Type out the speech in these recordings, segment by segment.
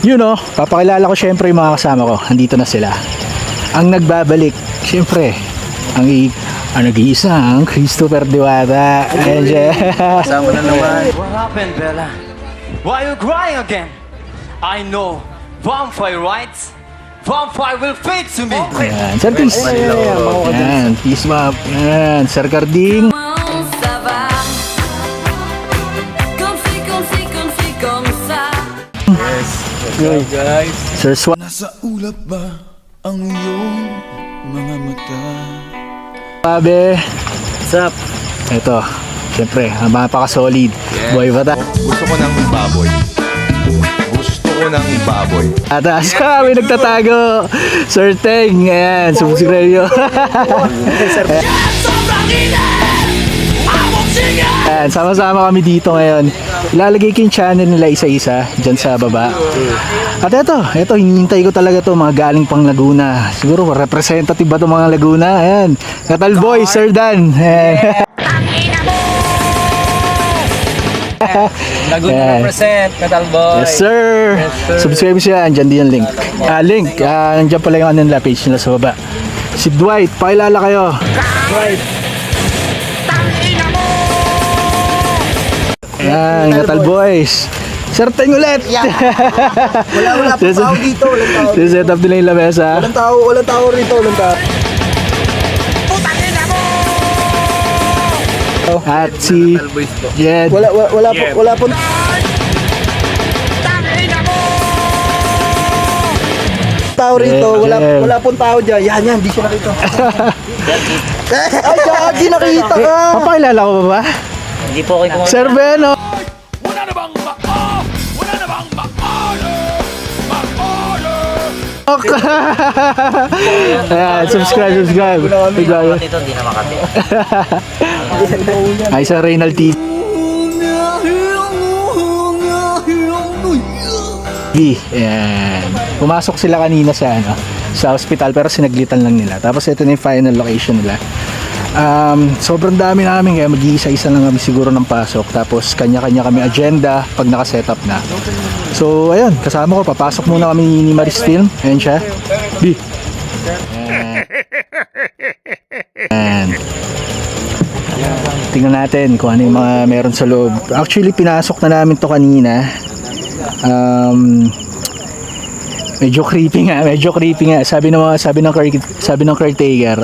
You know, papakilala ko syempre yung mga kasama ko. Andito na sila. Ang nagbabalik, syempre, ang nag-iisang Christopher Diwata. Ayan siya. Kasama na naman. What happened, Bella? Why are you crying again? I know. Vampire rights. Vampire will fade to me. Ayan, Sir Peace. Ayan, Peace Map. Ayan, Sir Carding. Ça va. Comme ça. Guys. Sir Swat. Nasa ulap ba ang iyong mga mata? Pabe. What's up? Ito, syempre, mapaka-solid. Boy Bata. Gusto ko ng baboy. Gusto ko ng baboy. Atas ka, may nagtatago. Sir Teng, ayan, subscribe nyo. Ayan, sama-sama kami dito ngayon. Ilalagay ko yung channel nila isa-isa dyan sa baba. At ito, hinihintay ko talaga to mga galing pang Laguna. Siguro representative ba to mga Laguna? Ayan, Katal Boy, Sir Dan. Ayan. Laguna represent, Katal Boy. Yes sir. Subscribe siya, andyan din yung link. Nandiyan pala yung ano nila, page nila sa baba. Si Dwight, pakilala kayo. Yan, Katal Boys. Sir Teng ulit. Wala po tao dito. Walang tao. Set up nila yung lamesa. Walang tao rito. Walang tao. At si Jed. Wala po. Tao rito. Wala pong tao dyan. Yan. Di siya nakita. Ay, Jackie, nakita ka. Papakilala ko ba ba? Hindi po kayo Sir Beno. Ayan, subscribe. dito, hindi na makati. Ay, sa Reynald TV. Ayan. Pumasok sila kanina sa hospital pero sinaglitan lang nila. Tapos ito na yung final location nila. Sobrang dami namin kaya mag-iisa-isa lang kami siguro ng pasok. Tapos kanya-kanya kami agenda pag naka-setup na. So ayun, kasama ko, papasok muna kami ni Maris Film. Ayan siya. B. Ayan. Tingnan natin kung ano yung mga meron sa loob. Actually, pinasok na namin to kanina. Medyo creepy nga. Sabi ng caretaker,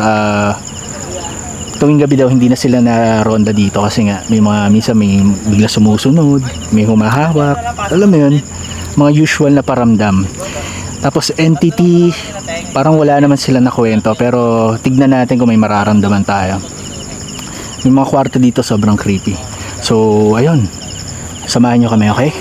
tuwing gabi daw hindi na sila na ronda dito kasi nga minsan may bigla sumusunod, may humahawak, alam mo yun, mga usual na paramdam. Tapos entity, parang wala naman sila na kwento, pero tignan natin kung may mararamdaman tayo. Yung mga kwarto dito sobrang creepy. So ayun, samahan nyo kami, okay?